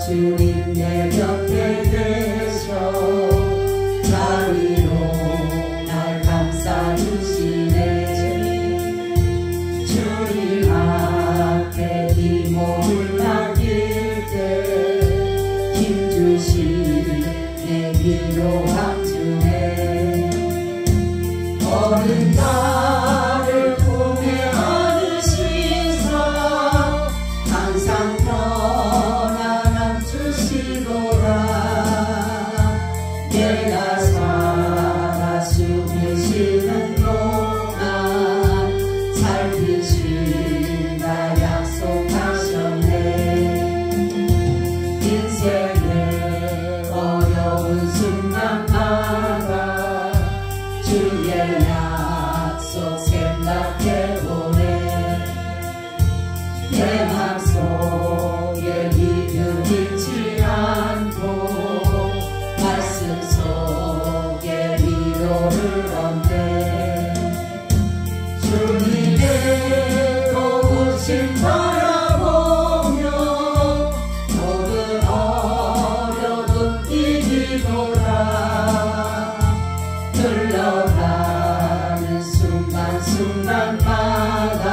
주님 내 곁에 계셔 자비로 날 감싸주시네. 주님 앞에 네 몸을 맡길 때 힘주시네 위로함 주네. 어른 나를 품에 안으시사 항상 편안함 주시도다. 내가 살아 숨쉬는 동안 살피신다 약속하셨네. 인생의 어려운 순간마다 주의 약속 생각해보네. 내 맘속에 믿음 잃지 않고 말씀 속에 위로를 얻네. 주님의 도우심 바라보며 모든 어려움 이기도다. 흘러가는 순간순간마다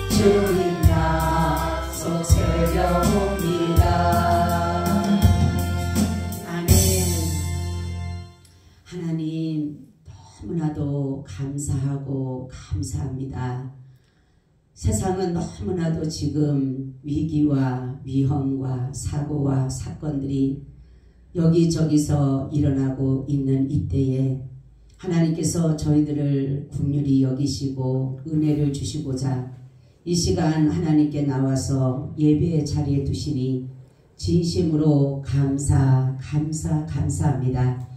주님 약속 새겨봅니다. 아멘. 하나님 너무나도 감사하고 감사합니다. 세상은 너무나도 지금 위기와 위험과 사고와 사건들이 여기저기서 일어나고 있는 이때에 하나님께서 저희들을 긍휼히 여기시고 은혜를 주시고자 이 시간 하나님께 나와서 예배의 자리에 두시니 진심으로 감사합니다.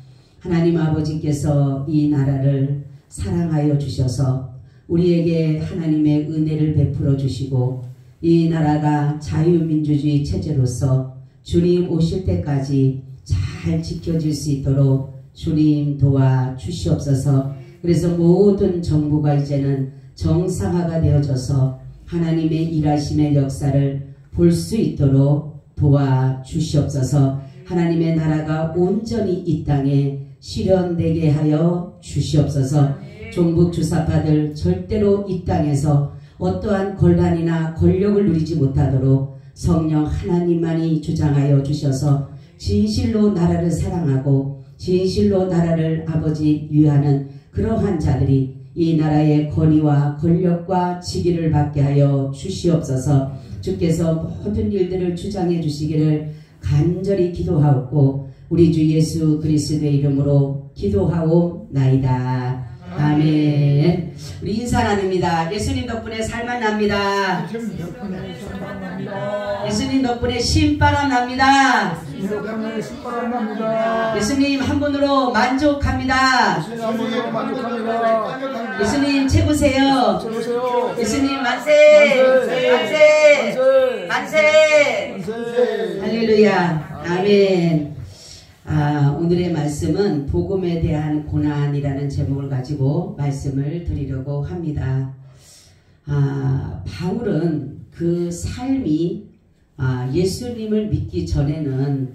하나님 아버지께서 이 나라를 사랑하여 주셔서 우리에게 하나님의 은혜를 베풀어 주시고 이 나라가 자유민주주의 체제로서 주님 오실 때까지 잘 지켜질 수 있도록 주님 도와주시옵소서. 그래서 모든 정부가 이제는 정상화가 되어져서 하나님의 일하심의 역사를 볼 수 있도록 도와주시옵소서. 하나님의 나라가 온전히 이 땅에 실현되게 하여 주시옵소서. 종북 주사파들 절대로 이 땅에서 어떠한 권한이나 권력을 누리지 못하도록 성령 하나님만이 주장하여 주셔서 진실로 나라를 사랑하고 진실로 나라를 아버지 위하는 그러한 자들이 이 나라의 권위와 권력과 직위를 받게 하여 주시옵소서. 주께서 모든 일들을 주장해 주시기를 간절히 기도하옵고 우리 주 예수 그리스도의 이름으로 기도하옵나이다. 아멘. 우리 인사 나눕니다. 예수님 덕분에 살만 납니다. 예수님 덕분에 신바람 납니다. 예수님 한 분으로 만족합니다. 예수님 최고세요. 예수님 만세. 할렐루야. 아멘. 오늘의 말씀은 복음에 대한 고난이라는 제목을 가지고 말씀을 드리려고 합니다. 바울은 그 삶이 예수님을 믿기 전에는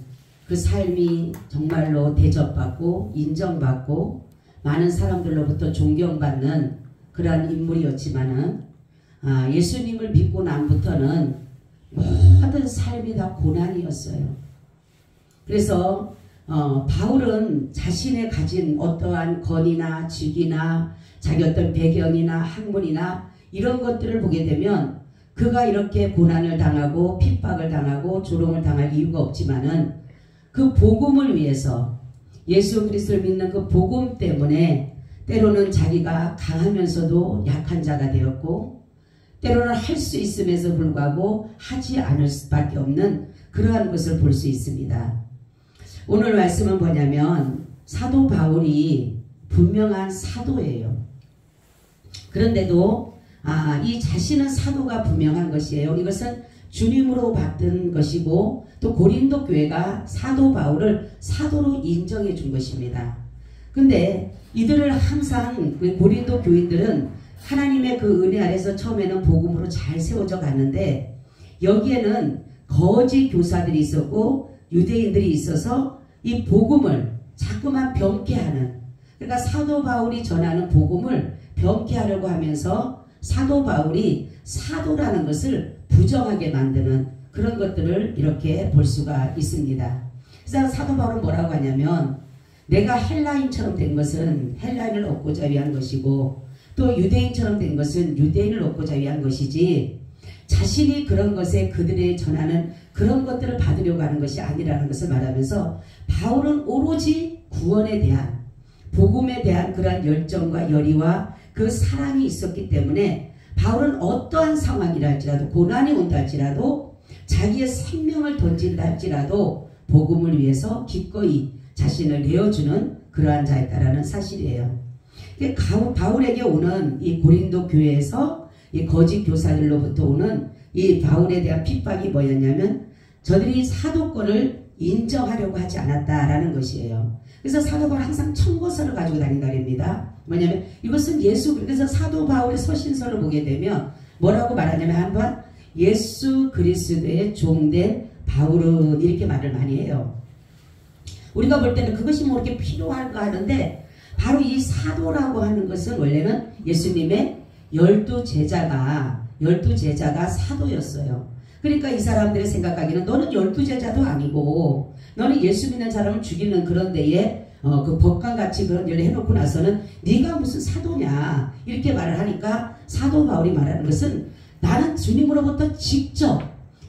그 삶이 정말로 대접받고 인정받고 많은 사람들로부터 존경받는 그러한 인물이었지만은 예수님을 믿고 난부터는 모든 삶이 다 고난이었어요. 그래서 바울은 자신의 가진 어떠한 권위나 직위나 자기 어떤 배경이나 학문이나 이런 것들을 보게 되면 그가 이렇게 고난을 당하고 핍박을 당하고 조롱을 당할 이유가 없지만은 그 복음을 위해서 예수 그리스도를 믿는 그 복음 때문에 때로는 자기가 강하면서도 약한 자가 되었고 때로는 할 수 있음에도 불구하고 하지 않을 수밖에 없는 그러한 것을 볼 수 있습니다. 오늘 말씀은 뭐냐면 사도 바울이 분명한 사도예요. 그런데도 이 자신은 사도가 분명한 것이에요. 이것은 주님으로 받은 것이고 또 고린도 교회가 사도 바울을 사도로 인정해 준 것입니다. 근데 이들을 항상 고린도 교인들은 하나님의 그 은혜 아래서 처음에는 복음으로 잘 세워져 갔는데 여기에는 거짓 교사들이 있었고 유대인들이 있어서 이 복음을 자꾸만 병케하는, 그러니까 사도 바울이 전하는 복음을 병케하려고 하면서 사도 바울이 사도라는 것을 부정하게 만드는 그런 것들을 이렇게 볼 수가 있습니다. 그래서 사도 바울은 뭐라고 하냐면, 내가 헬라인처럼 된 것은 헬라인을 얻고자 위한 것이고 또 유대인처럼 된 것은 유대인을 얻고자 위한 것이지, 자신이 그런 것에 그들이 전하는 그런 것들을 받으려고 하는 것이 아니라는 것을 말하면서, 바울은 오로지 구원에 대한, 복음에 대한 그러한 열정과 열의와 그 사랑이 있었기 때문에 바울은 어떠한 상황이라 할지라도, 고난이 온다 할지라도, 자기의 생명을 던진다 할지라도 복음을 위해서 기꺼이 자신을 내어주는 그러한 자였다라는 사실이에요. 바울에게 오는 이 고린도 교회에서 이 거짓 교사들로부터 오는 이 바울에 대한 핍박이 뭐였냐면, 저들이 사도권을 인정하려고 하지 않았다라는 것이에요. 그래서 사도 바울은 항상 청고서를 가지고 다닌다 그럽니다. 뭐냐면 이것은 예수, 그래서 사도 바울의 서신서를 보게 되면 뭐라고 말하냐면, 한번 예수 그리스도의 종된 바울은, 이렇게 말을 많이 해요. 우리가 볼 때는 그것이 뭐 이렇게 필요할까 하는데, 바로 이 사도라고 하는 것은 원래는 예수님의 12제자가 사도였어요. 그러니까 이 사람들이 생각하기는 너는 12제자도 아니고 너는 예수 믿는 사람을 죽이는 그런 데에 그 법관같이 그런 일을 해놓고 나서는 네가 무슨 사도냐, 이렇게 말을 하니까 사도 바울이 말하는 것은, 나는 주님으로부터 직접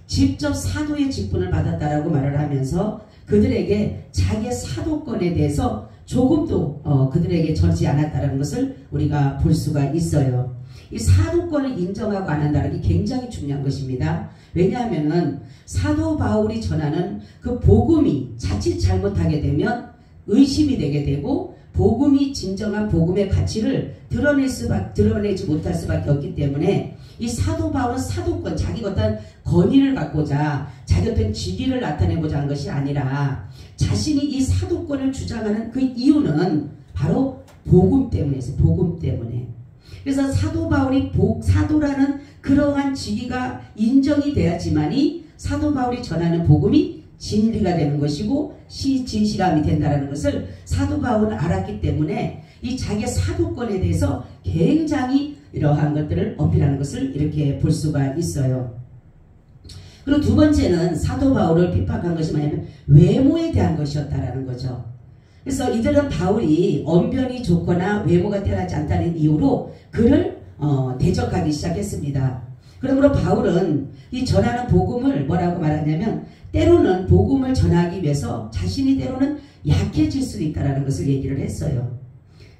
사도의 직분을 받았다라고 말을 하면서 그들에게 자기의 사도권에 대해서 조금도 그들에게 전지 않았다는 것을 우리가 볼 수가 있어요. 이 사도권을 인정하고 안 한다는 게 굉장히 중요한 것입니다. 왜냐하면 사도 바울이 전하는 그 복음이 자칫 잘못하게 되면 의심이 되게 되고, 복음이 진정한 복음의 가치를 드러내지 못할 수밖에 없기 때문에, 이 사도 바울은 사도권, 자기가 어떤 권위를 갖고자, 자기 어떤 직위를 나타내고자 한 것이 아니라 자신이 이 사도권을 주장하는 그 이유는 바로 복음 때문에서, 복음 때문에. 그래서 사도 바울이 사도라는 그러한 직위가 인정이 돼야지만이 사도 바울이 전하는 복음이 진리가 되는 것이고 진실함이 된다는 것을 사도 바울은 알았기 때문에, 이 자기의 사도권에 대해서 굉장히 이러한 것들을 어필하는 것을 이렇게 볼 수가 있어요. 그리고 두 번째는 사도 바울을 핍박한 것이 뭐냐면 외모에 대한 것이었다라는 거죠. 그래서 이들은 바울이 언변이 좋거나 외모가 뛰어나지 않다는 이유로 그를 대적하기 시작했습니다. 그러므로 바울은 이 전하는 복음을 뭐라고 말하냐면, 때로는 복음을 전하기 위해서 자신이 때로는 약해질 수도 있다는 것을 얘기를 했어요.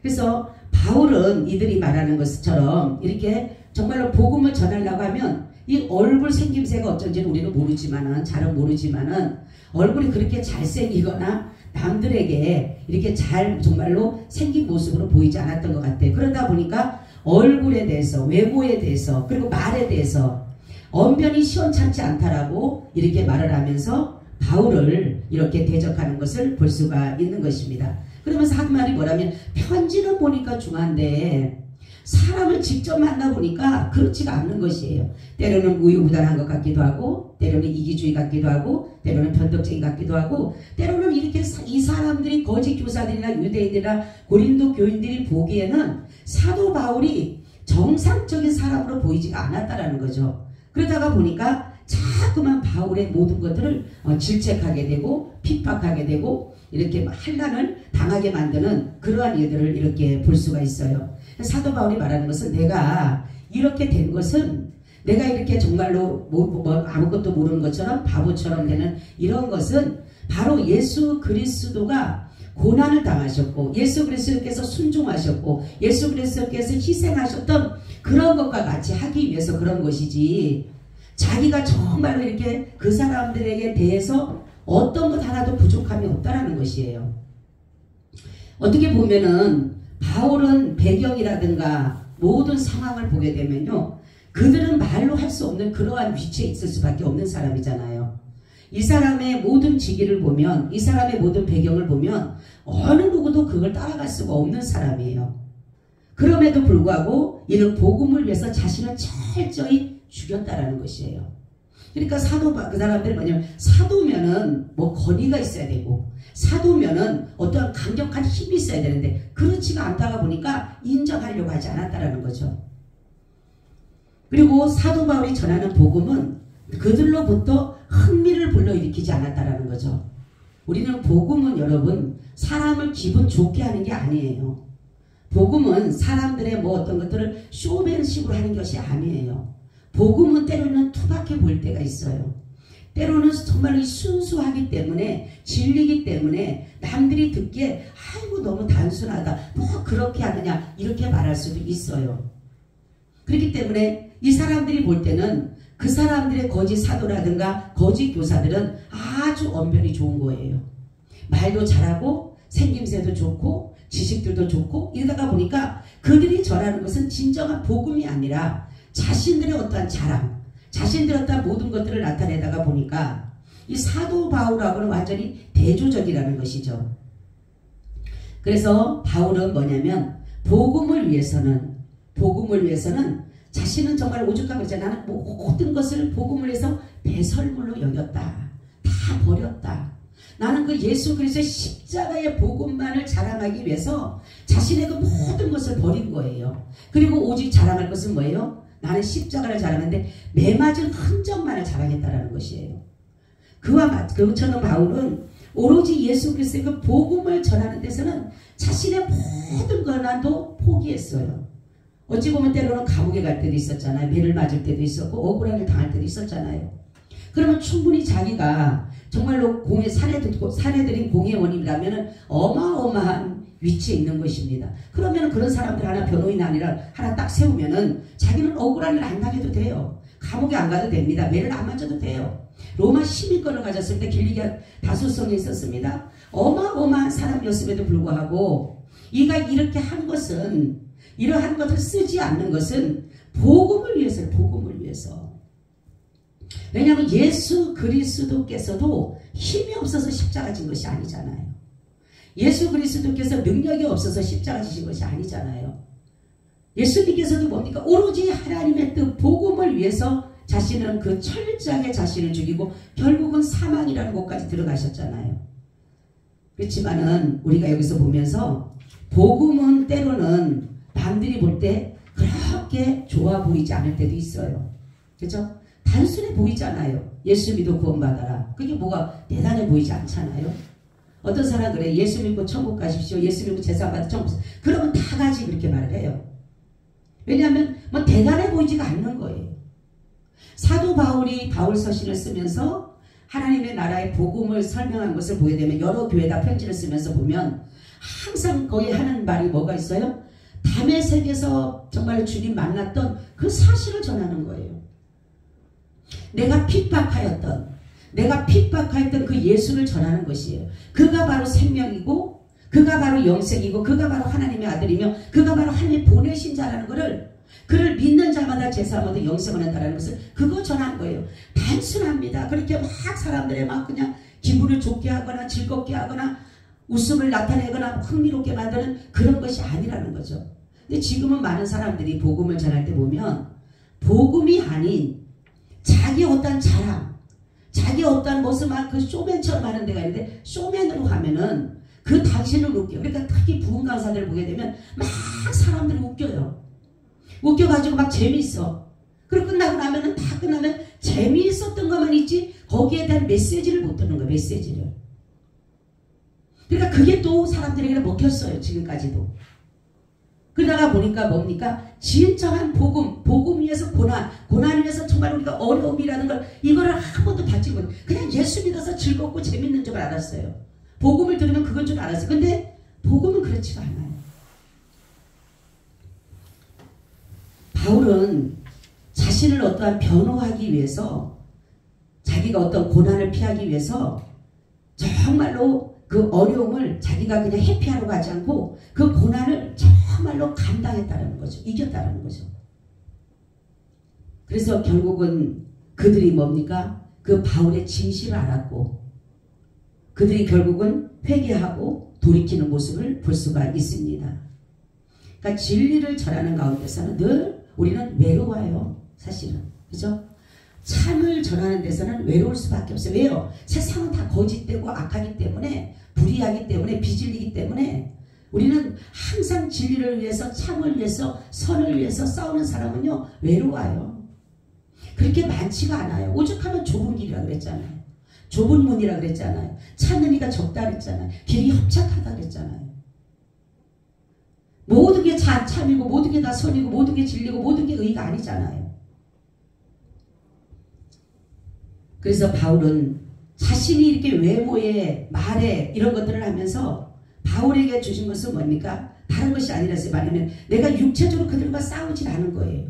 그래서 바울은 이들이 말하는 것처럼 이렇게 정말로 복음을 전하려고 하면 이 얼굴 생김새가 어쩐지는 우리는 모르지만은, 잘은 모르지만은 얼굴이 그렇게 잘생기거나 남들에게 이렇게 잘 정말로 생긴 모습으로 보이지 않았던 것 같아요. 그러다 보니까 얼굴에 대해서, 외모에 대해서, 그리고 말에 대해서 언변이 시원찮지 않다라고 이렇게 말을 하면서 바울을 이렇게 대적하는 것을 볼 수가 있는 것입니다. 그러면서 한 말이 뭐라면, 편지는 보니까 중한데 사람을 직접 만나보니까 그렇지가 않는 것이에요. 때로는 우유부단한 것 같기도 하고, 때로는 이기주의 같기도 하고, 때로는 변덕쟁이 같기도 하고, 때로는 이렇게 이 사람들이 거짓 교사들이나 유대인들이나 고린도 교인들이 보기에는 사도 바울이 정상적인 사람으로 보이지가 않았다라는 거죠. 그러다가 보니까 자꾸만 바울의 모든 것들을 질책하게 되고 핍박하게 되고 이렇게 환난을 당하게 만드는 그러한 일들을 이렇게 볼 수가 있어요. 사도 바울이 말하는 것은, 내가 이렇게 된 것은, 내가 이렇게 정말로 아무것도 모르는 것처럼 바보처럼 되는 이런 것은 바로 예수 그리스도가 고난을 당하셨고, 예수 그리스도께서 순종하셨고, 예수 그리스도께서 희생하셨던 그런 것과 같이 하기 위해서 그런 것이지, 자기가 정말로 이렇게 그 사람들에게 대해서 어떤 것 하나도 부족함이 없다라는 것이에요. 어떻게 보면은 바울은 배경이라든가 모든 상황을 보게 되면요, 그들은 말로 할 수 없는 그러한 위치에 있을 수밖에 없는 사람이잖아요. 이 사람의 모든 직위를 보면, 이 사람의 모든 배경을 보면 어느 누구도 그걸 따라갈 수가 없는 사람이에요. 그럼에도 불구하고 이는 복음을 위해서 자신을 철저히 죽였다라는 것이에요. 그러니까 그 사람들이 뭐냐면 사도면은 뭐 권위가 있어야 되고 사도면은 어떠한 강력한 힘이 있어야 되는데 그렇지가 않다가 보니까 인정하려고 하지 않았다라는 거죠. 그리고 사도 바울이 전하는 복음은 그들로부터 흥미를 불러일으키지 않았다라는 거죠. 우리는 복음은 여러분 사람을 기분 좋게 하는 게 아니에요. 복음은 사람들의 뭐 어떤 것들을 쇼맨식으로 하는 것이 아니에요. 복음은 때로는 투박해 보일 때가 있어요. 때로는 정말 순수하기 때문에 진리기 때문에 남들이 듣기에 아이고 너무 단순하다 뭐 그렇게 하느냐 이렇게 말할 수도 있어요. 그렇기 때문에 이 사람들이 볼 때는 그 사람들의 거짓 사도라든가 거짓 교사들은 아주 언변이 좋은 거예요. 말도 잘하고 생김새도 좋고 지식들도 좋고 이러다가 보니까 그들이 전하는 것은 진정한 복음이 아니라 자신들의 어떠한 자랑, 자신들의 어떠한 모든 것들을 나타내다가 보니까 이 사도 바울하고는 완전히 대조적이라는 것이죠. 그래서 바울은 뭐냐면 복음을 위해서는 자신은 정말 오죽하고 이제 나는 모든 것을 복음을 위해서 배설물로 여겼다. 다 버렸다. 나는 그 예수 그리스도의 십자가의 복음만을 자랑하기 위해서 자신의 그 모든 것을 버린 거예요. 그리고 오직 자랑할 것은 뭐예요? 나는 십자가를 자랑하는데 매맞은 흔적만을 자랑했다라는 것이에요. 그처럼 바울은 오로지 예수 그리스도의 그 복음을 전하는 데서는 자신의 모든 권한도 포기했어요. 어찌 보면 때로는 감옥에 갈 때도 있었잖아요. 매를 맞을 때도 있었고 억울하게 당할 때도 있었잖아요. 그러면 충분히 자기가 정말로 살해들인 공의 원인이라면 어마어마한 위치에 있는 것입니다. 그러면 그런 사람들 하나 변호인 아니라 하나 딱 세우면은 자기는 억울한 일 안 당해도 돼요. 감옥에 안 가도 됩니다. 매를 안 맞아도 돼요. 로마 시민권을 가졌을 때 길리기아 다수성에 있었습니다. 어마어마한 사람이었음에도 불구하고 이가 이렇게 한 것은 이러한 것을 쓰지 않는 것은 복음을 위해서요. 복음을 위해서. 왜냐하면 예수 그리스도께서도 힘이 없어서 십자가 진 것이 아니잖아요. 예수 그리스도께서 능력이 없어서 십자가 지신 것이 아니잖아요. 예수님께서도 뭡니까? 오로지 하나님의 뜻 복음을 위해서 자신은 그 철저하게 자신을 죽이고 결국은 사망이라는 곳까지 들어가셨잖아요. 그렇지만은 우리가 여기서 보면서 복음은 때로는 남들이 볼 때 그렇게 좋아 보이지 않을 때도 있어요. 그렇죠? 단순해 보이잖아요. 예수 믿어 구원받아라. 그게 뭐가 대단해 보이지 않잖아요. 어떤 사람 그래. 예수 믿고 천국 가십시오. 예수 믿고 제사 받아 천국. 그러면 다 같이 그렇게 말을 해요. 왜냐하면 뭐 대단해 보이지가 않는 거예요. 사도 바울이 바울 서신을 쓰면서 하나님의 나라의 복음을 설명한 것을 보게 되면 여러 교회다 편지를 쓰면서 보면 항상 거기 하는 말이 뭐가 있어요? 다메섹에서 정말 주님 만났던 그 사실을 전하는 거예요. 내가 핍박하였던 그 예수를 전하는 것이에요. 그가 바로 생명이고 그가 바로 영생이고 그가 바로 하나님의 아들이며 그가 바로 하나님의 보내신 자라는 것을 그를 믿는 자마다 제사마다 영생을 한다는 것을 그거 전한 거예요. 단순합니다. 그렇게 막 사람들의 막 그냥 기분을 좋게 하거나 즐겁게 하거나 웃음을 나타내거나 흥미롭게 만드는 그런 것이 아니라는 거죠. 근데 지금은 많은 사람들이 복음을 전할 때 보면 복음이 아닌 자기 어떤 자랑, 자기 어떤 모습 막 그 쇼맨처럼 하는 데가 있는데 쇼맨으로 하면은 그 당신을 웃겨. 그러니까 특히 부흥 강사들을 보게 되면 막 사람들이 웃겨요. 웃겨가지고 막 재미있어. 그리고 끝나고 나면은 다 끝나면 재미있었던 것만 있지 거기에 대한 메시지를 못 듣는 거야. 메시지를. 그러니까 그게 또 사람들에게 먹혔어요. 지금까지도. 그러다가 보니까 뭡니까? 진정한 복음 위에서 고난 위에서 정말 우리가 어려움이라는 걸 이거를 한 번도 받지 못해. 그냥 예수 믿어서 즐겁고 재밌는 줄 알았어요. 복음을 들으면 그건 줄 알았어요. 근데 복음은 그렇지가 않아요. 바울은 자신을 어떠한 변호하기 위해서 자기가 어떤 고난을 피하기 위해서 정말로 그 어려움을 자기가 그냥 회피하려고 하지 않고 그 고난을 정말로 감당했다는 거죠. 이겼다는 거죠. 그래서 결국은 그들이 뭡니까? 그 바울의 진실을 알았고 그들이 결국은 회개하고 돌이키는 모습을 볼 수가 있습니다. 그러니까 진리를 전하는 가운데서는 늘 우리는 외로워요. 사실은. 그죠? 참을 전하는 데서는 외로울 수밖에 없어요. 왜요? 세상은 다 거짓되고 악하기 때문에, 불의하기 때문에, 비진리기 때문에 우리는 항상 진리를 위해서, 참을 위해서, 선을 위해서 싸우는 사람은요 외로워요. 그렇게 많지가 않아요. 오죽하면 좁은 길이라 그랬잖아요. 좁은 문이라 그랬잖아요. 찾는 이가 적다 그랬잖아요. 길이 협착하다 그랬잖아요. 모든 게 참이고 모든 게 다 선이고 모든 게 진리고 모든 게 의가 아니잖아요. 그래서 바울은 자신이 이렇게 외모에 말에 이런 것들을 하면서 바울에게 주신 것은 뭡니까? 다른 것이 아니라서 말하면 내가 육체적으로 그들과 싸우질 않은 거예요.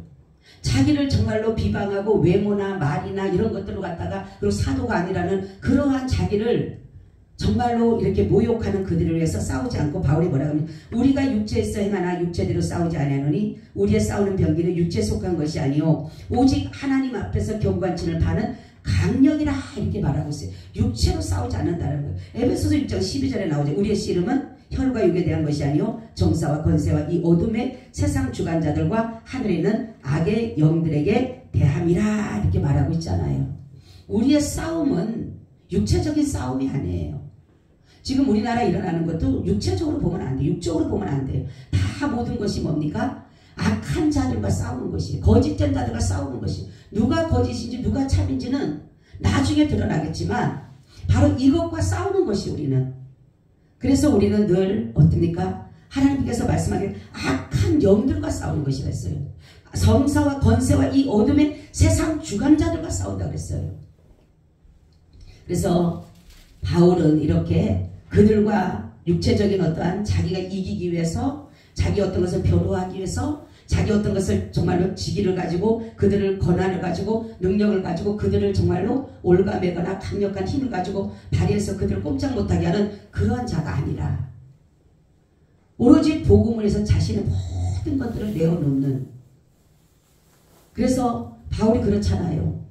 자기를 정말로 비방하고 외모나 말이나 이런 것들로 갖다가 그리고 사도가 아니라는 그러한 자기를 정말로 이렇게 모욕하는 그들을 위해서 싸우지 않고 바울이 뭐라고 하면 우리가 육체에서 행하나 육체대로 싸우지 아니하노니 우리의 싸우는 병기는 육체에 속한 것이 아니요 오직 하나님 앞에서 경관친을 파는 강력이라 이렇게 말하고 있어요. 육체로 싸우지 않는다는 거예요. 에베소서 6장 12절에 나오죠. 우리의 씨름은 혈과 육에 대한 것이 아니요 정사와 권세와 이 어둠의 세상 주관자들과 하늘에 있는 악의 영들에게 대함이라 이렇게 말하고 있잖아요. 우리의 싸움은 육체적인 싸움이 아니에요. 지금 우리나라 일어나는 것도 육체적으로 보면 안 돼요. 육적으로 보면 안 돼요. 다 모든 것이 뭡니까? 악한 자들과 싸우는 것이, 거짓된 자들과 싸우는 것이, 누가 거짓인지 누가 참인지는 나중에 드러나겠지만 바로 이것과 싸우는 것이 우리는. 그래서 우리는 늘 어떻습니까? 하나님께서 말씀하기를 악한 영들과 싸우는 것이라 했어요. 성사와 권세와 이 어둠의 세상 주관자들과 싸운다 그랬어요. 그래서 바울은 이렇게 그들과 육체적인 어떠한 자기가 이기기 위해서, 자기 어떤 것을 변호하기 위해서, 자기 어떤 것을 정말로 지기를 가지고 그들을 권한을 가지고 능력을 가지고 그들을 정말로 올가매거나 강력한 힘을 가지고 발휘해서 그들을 꼼짝 못하게 하는 그러한 자가 아니라 오로지 복음을 해서 자신의 모든 것들을 내어놓는. 그래서 바울이 그렇잖아요.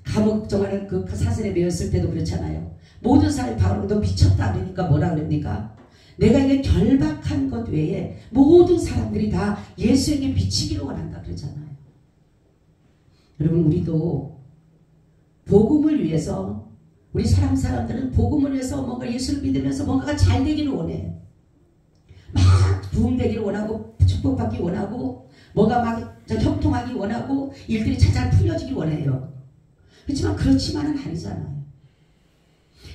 감옥 정말 그 사슬에 매였을 때도 그렇잖아요. 모든 사람이 바울을 너 미쳤다 그러니까 뭐라 그럽니까? 내가 이게 결박한 것 외에 모든 사람들이 다 예수에게 미치기를 원한다 그러잖아요. 여러분 우리도 복음을 위해서, 우리 사람들은 복음을 위해서 뭔가 예수를 믿으면서 뭔가가 잘 되기를 원해요. 막 부흥되기를 원하고 축복받기 원하고 뭔가 막 형통하기 원하고 일들이 잘 풀려지기 원해요. 그렇지만 그렇지만은 아니잖아요.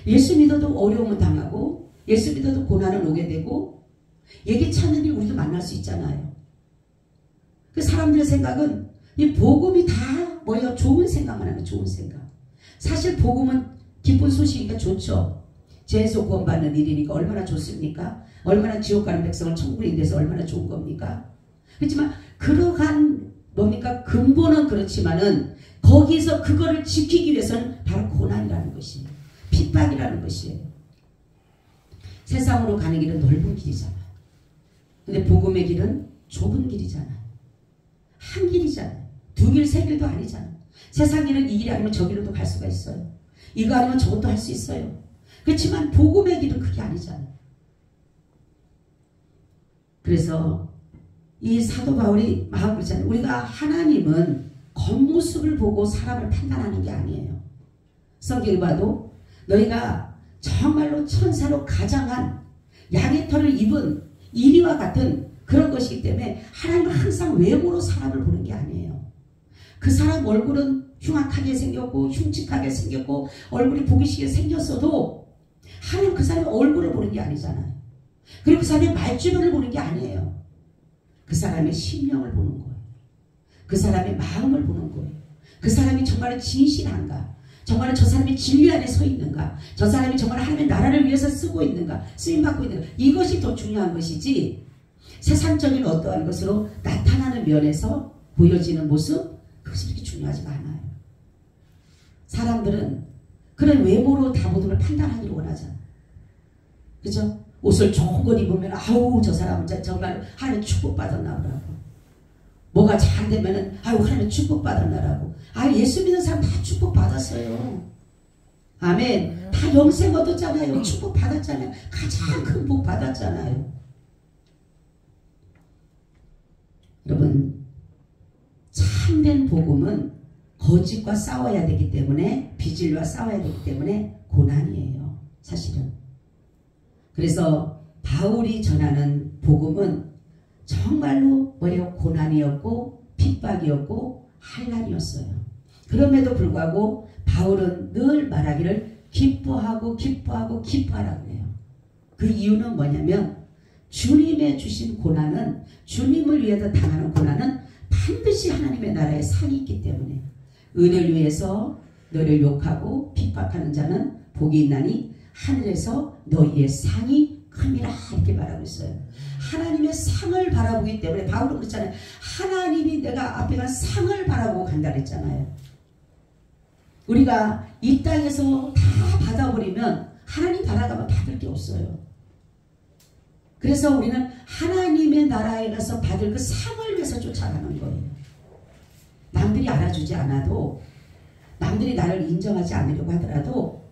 예수 믿어도 어려움을 당하고 예수 믿어도 고난을 오게 되고 예기치 않는 일 우리도 만날 수 있잖아요. 그 사람들의 생각은 이 복음이 다 뭐예요? 좋은 생각만 하는 좋은 생각. 사실 복음은 기쁜 소식이니까 좋죠. 죄에서 구원받는 일이니까 얼마나 좋습니까? 얼마나 지옥 가는 백성을 천국에 인도해서 얼마나 좋은 겁니까? 그렇지만 그러한 뭡니까? 근본은 그렇지만은 거기서 그거를 지키기 위해서는 바로 고난이라는 것이에요. 핍박이라는 것이에요. 세상으로 가는 길은 넓은 길이잖아요. 근데 복음의 길은 좁은 길이잖아요. 한 길이잖아요. 두 길, 세 길도 아니잖아요. 세상 길은 이 길이 아니면 저 길로도 갈 수가 있어요. 이거 아니면 저것도 할 수 있어요. 그렇지만 복음의 길은 그게 아니잖아요. 그래서 이 사도 바울이 마음을 그렇잖아요. 우리가 하나님은 겉모습을 보고 사람을 판단하는 게 아니에요. 성경에 봐도 너희가 정말로 천사로 가장한 양의 털을 입은 이리와 같은 그런 것이기 때문에 하나님은 항상 외모로 사람을 보는 게 아니에요. 그 사람 얼굴은 흉악하게 생겼고 흉측하게 생겼고 얼굴이 보기 싫게 생겼어도 하나님 그 사람의 얼굴을 보는 게 아니잖아요. 그리고 그 사람의 말주변을 보는 게 아니에요. 그 사람의 심령을 보는 거예요. 그 사람의 마음을 보는 거예요. 그 사람이 정말 진실한가? 정말 저 사람이 진리 안에 서 있는가? 저 사람이 정말 하나님의 나라를 위해서 쓰고 있는가? 쓰임받고 있는가? 이것이 더 중요한 것이지 세상적인 어떠한 것으로 나타나는 면에서 보여지는 모습, 그것이 그렇게 중요하지가 않아요. 사람들은 그런 외모로 다 모든 걸 판단하기를 원하잖아요. 그죠? 옷을 좋은 걸 입으면 아우 저 사람은 정말 하나님 축복받았나 보라고. 뭐가 잘 되면은 아유 하나님 축복받았나라고. 아 예수 믿는 사람 다 축복받았어요. 아멘. 다 영생 얻었잖아요. 축복받았잖아요. 가장 큰 복 받았잖아요. 여러분 참된 복음은 거짓과 싸워야 되기 때문에, 비질과 싸워야 되기 때문에 고난이에요. 사실은. 그래서 바울이 전하는 복음은 정말로 고난이었고 핍박이었고 환난이었어요. 그럼에도 불구하고 바울은 늘 말하기를 기뻐하고 기뻐하고 기뻐하라고 해요. 그 이유는 뭐냐면 주님의 주신 고난은, 주님을 위해서 당하는 고난은 반드시 하나님의 나라에 상이 있기 때문에, 은을 위해서 너를 욕하고 핍박하는 자는 복이 있나니 하늘에서 너희의 상이 큼이라, 이렇게 말하고 있어요. 하나님의 상을 바라보기 때문에, 바울은 그렇잖아요. 하나님이 내가 앞에 간 상을 바라보고 간다 그랬잖아요. 우리가 이 땅에서 다 받아버리면 하나님 바라가면 받을 게 없어요. 그래서 우리는 하나님의 나라에 가서 받을 그 상을 위해서 쫓아가는 거예요. 남들이 알아주지 않아도, 남들이 나를 인정하지 않으려고 하더라도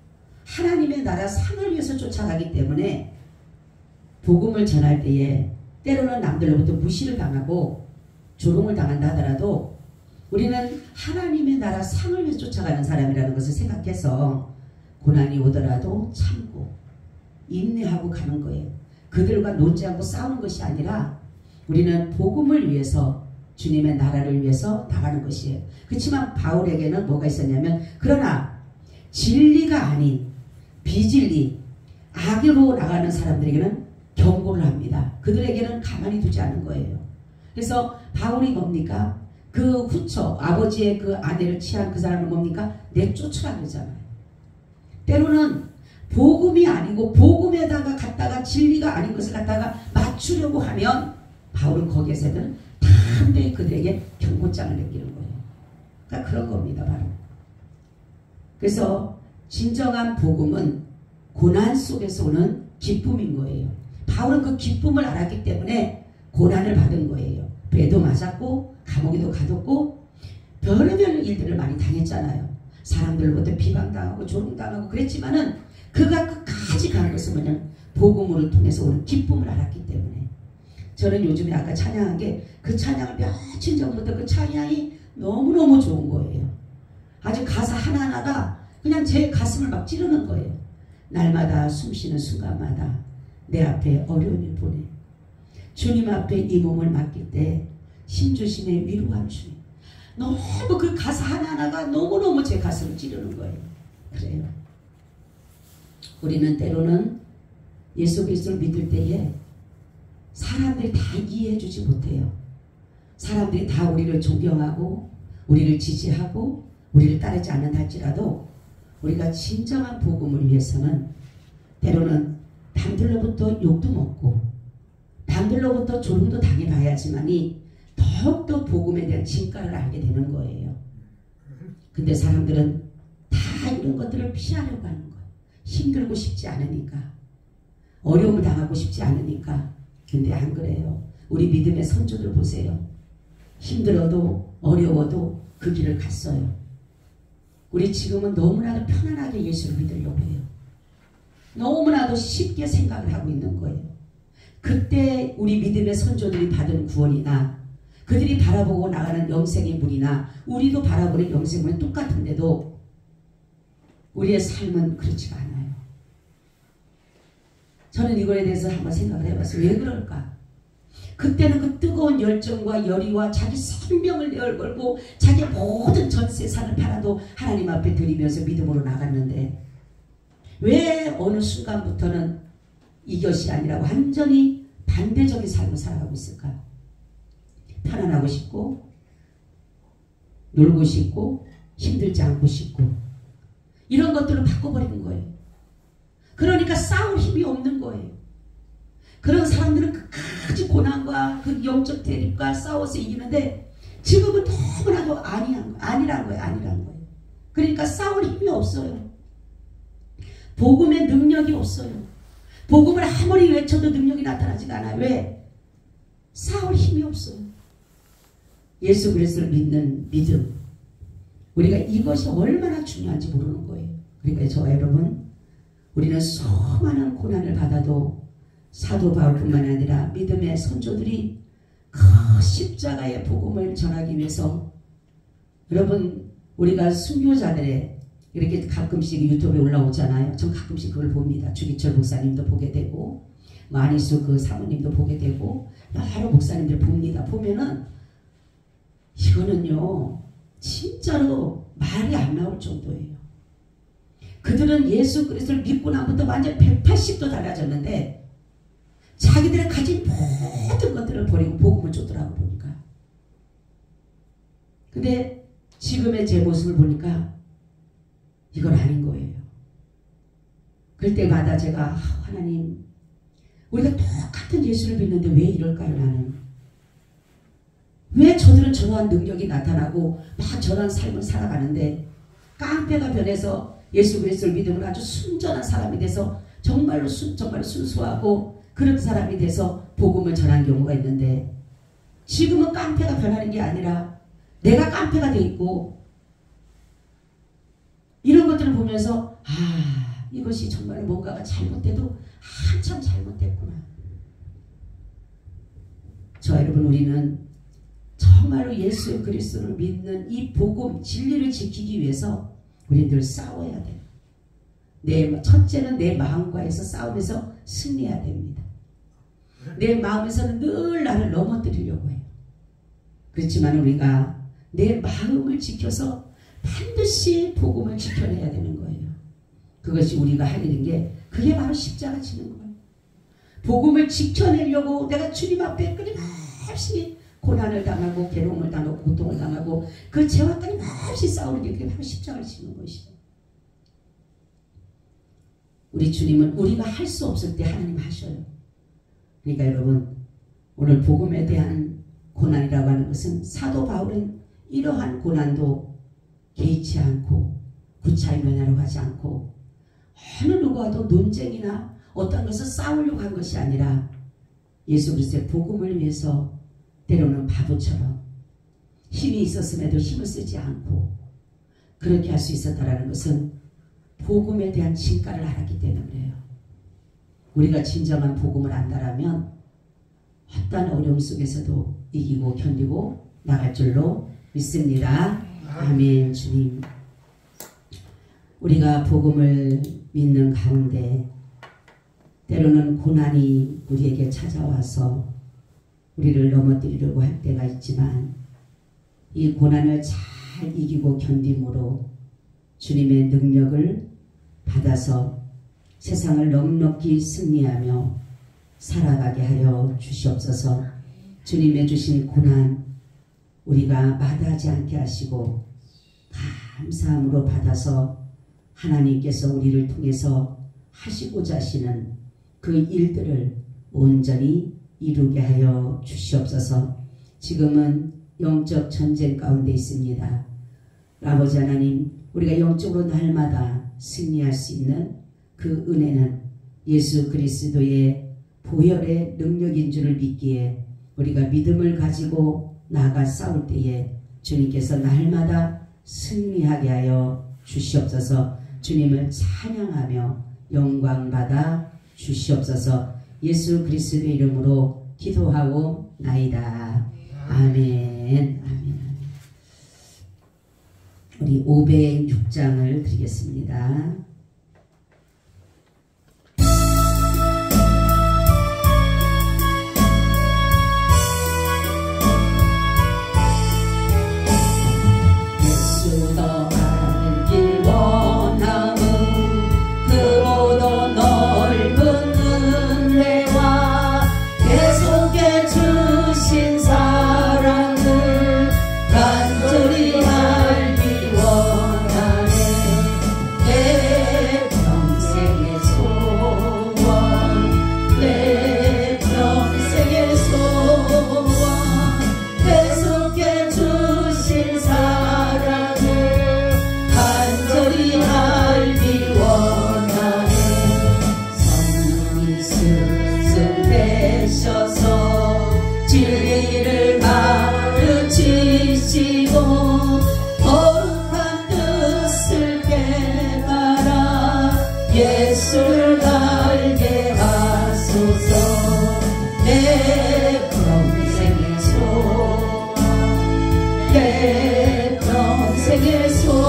하나님의 나라 상을 위해서 쫓아가기 때문에, 복음을 전할 때에 때로는 남들로부터 무시를 당하고 조롱을 당한다 하더라도 우리는 하나님의 나라 상을 위해서 쫓아가는 사람이라는 것을 생각해서 고난이 오더라도 참고 인내하고 가는 거예요. 그들과 논지하고 싸우는 것이 아니라 우리는 복음을 위해서, 주님의 나라를 위해서 나가는 것이에요. 그렇지만 바울에게는 뭐가 있었냐면, 그러나 진리가 아닌 비진리, 악으로 나가는 사람들에게는 경고를 합니다. 그들에게는 가만히 두지 않은 거예요. 그래서 바울이 뭡니까? 그 후처, 아버지의 그 아내를 취한 그 사람은 뭡니까? 내쫓으라 그러잖아요. 때로는 복음이 아니고 복음에다가 갖다가 진리가 아닌 것을 갖다가 맞추려고 하면 바울은 거기에서는 담대히 그들에게 경고장을 남기는 거예요. 그러니까 그런 겁니다, 바로. 그래서 진정한 복음은 고난 속에서 오는 기쁨인 거예요. 바울은 그 기쁨을 알았기 때문에 고난을 받은 거예요. 배도 맞았고 감옥에도 가뒀고 별의별 일들을 많이 당했잖아요. 사람들로부터 비방당하고 조롱당하고 그랬지만은 그가 끝까지 가는 것은 뭐냐면 복음을 통해서 오는 기쁨을 알았기 때문에. 저는 요즘에 아까 찬양한 게, 그 찬양을 며칠 전부터 그 찬양이 너무너무 좋은 거예요. 아주 가사 하나하나가 그냥 제 가슴을 막 찌르는 거예요. 날마다 숨쉬는 순간마다 내 앞에 어려운 일 보내. 주님 앞에 이 몸을 맡길 때 힘주심의 위로한 주님. 너무 그 가사 하나하나가 너무너무 제 가슴을 찌르는 거예요. 그래요. 우리는 때로는 예수 그리스도를 믿을 때에 사람들이 다 이해해 주지 못해요. 사람들이 다 우리를 존경하고 우리를 지지하고 우리를 따르지 않는다 할지라도 우리가 진정한 복음을 위해서는 때로는 남들로부터 욕도 먹고 남들로부터 조롱도 당해봐야지만이 더욱더 복음에 대한 진가를 알게 되는 거예요. 근데 사람들은 다 이런 것들을 피하려고 하는 거예요. 힘들고 싶지 않으니까, 어려움을 당하고 싶지 않으니까. 근데 안 그래요. 우리 믿음의 선조들 보세요. 힘들어도 어려워도 그 길을 갔어요. 우리 지금은 너무나도 편안하게 예수를 믿으려고 해요. 너무나도 쉽게 생각을 하고 있는 거예요. 그때 우리 믿음의 선조들이 받은 구원이나 그들이 바라보고 나가는 영생의 문이나 우리도 바라보는 영생의 문은 똑같은데도 우리의 삶은 그렇지가 않아요. 저는 이거에 대해서 한번 생각을 해봤어요. 왜 그럴까? 그때는 그 뜨거운 열정과 열의와 자기 생명을 걸고 자기 모든 전 세상을 팔아도 하나님 앞에 드리면서 믿음으로 나갔는데 왜 어느 순간부터는 이것이 아니라 완전히 반대적인 삶을 살아가고 있을까? 편안하고 싶고 놀고 싶고 힘들지 않고 싶고 이런 것들을 바꿔버리는 거예요. 그러니까 싸울 힘이 없는 거예요. 그런 사람들은 끝까지 고난과 그 영적 대립과 싸워서 이기는데 지금은 너무나도 아니란 거예요. 그러니까 싸울 힘이 없어요. 복음의 능력이 없어요. 복음을 아무리 외쳐도 능력이 나타나지가 않아요. 왜? 싸울 힘이 없어요. 예수 그리스도를 믿는 믿음. 우리가 이것이 얼마나 중요한지 모르는 거예요. 그러니까 저와 여러분, 우리는 수많은 고난을 받아도 사도 바울뿐만 아니라 믿음의 선조들이 그 십자가의 복음을 전하기 위해서 여러분 우리가 순교자들의 이렇게 가끔씩 유튜브에 올라오잖아요. 전 가끔씩 그걸 봅니다. 주기철 목사님도 보게 되고 마니수 그 사모님도 보게 되고 여러 목사님들 봅니다. 보면은 이거는요 진짜로 말이 안 나올 정도예요. 그들은 예수 그리스도를 믿고 나부터 완전 180도 달라졌는데 자기들의 가진 모든 것들을 버리고 복음을 쫓더라고 보니까. 근데 지금의 제 모습을 보니까 이건 아닌 거예요. 그럴 때마다 제가 하나님 우리가 똑같은 예수를 믿는데 왜 이럴까요 나는? 왜 저들은 저러한 능력이 나타나고 막 저러한 삶을 살아가는데 깡패가 변해서 예수 그리스도를 믿으면 아주 순전한 사람이 돼서 정말로 순수하고 그런 사람이 돼서 복음을 전한 경우가 있는데 지금은 깡패가 변하는 게 아니라 내가 깡패가 돼 있고 이런 것들을 보면서 이것이 정말 뭔가가 잘못돼도 한참 잘못됐구나. 저와 여러분 우리는 정말로 예수 그리스도를 믿는 이 복음 진리를 지키기 위해서 우리는 늘 싸워야 돼요. 첫째는 내 마음과에서 싸우면서 승리해야 됩니다. 내 마음에서는 늘 나를 넘어뜨리려고 해요. 그렇지만 우리가 내 마음을 지켜서 반드시 복음을 지켜내야 되는 거예요. 그것이 우리가 할 일인 그게 바로 십자가 지는 거예요. 복음을 지켜내려고 내가 주님 앞에 끊임없이 고난을 당하고 괴로움을 당하고 고통을 당하고 그 죄와 끊임없이 싸우는 게 그게 바로 십자가를 지는 것이에요. 우리 주님은 우리가 할 수 없을 때 하나님 하셔요. 그러니까 여러분 오늘 복음에 대한 고난이라고 하는 것은 사도 바울은 이러한 고난도 개의치 않고 구차히 면하러 가지 않고 어느 누구와도 논쟁이나 어떤 것을 싸우려고 한 것이 아니라 예수 그리스도의 복음을 위해서 때로는 바보처럼 힘이 있었음에도 힘을 쓰지 않고 그렇게 할 수 있었다는 것은 복음에 대한 진가를 알았기 때문이에요. 우리가 진정한 복음을 안다라면 어떤 어려움 속에서도 이기고 견디고 나갈 줄로 믿습니다. 아멘. 주님, 우리가 복음을 믿는 가운데 때로는 고난이 우리에게 찾아와서 우리를 넘어뜨리려고 할 때가 있지만 이 고난을 잘 이기고 견딤으로 주님의 능력을 받아서 세상을 넉넉히 승리하며 살아가게 하여 주시옵소서. 주님의 주신 고난 우리가 마다하지 않게 하시고 감사함으로 받아서 하나님께서 우리를 통해서 하시고자 하시는 그 일들을 온전히 이루게 하여 주시옵소서. 지금은 영적 전쟁 가운데 있습니다. 아버지 하나님, 우리가 영적으로 날마다 승리할 수 있는 그 은혜는 예수 그리스도의 보혈의 능력인 줄을 믿기에 우리가 믿음을 가지고 나아가 싸울 때에 주님께서 날마다 승리하게 하여 주시옵소서. 주님을 찬양하며 영광받아 주시옵소서. 예수 그리스도의 이름으로 기도하고 나이다. 아멘. 아멘. 우리 506장을 드리겠습니다. 예수를 알게 하소서. 내 평생의 소원, 내 평생의 소원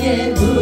내게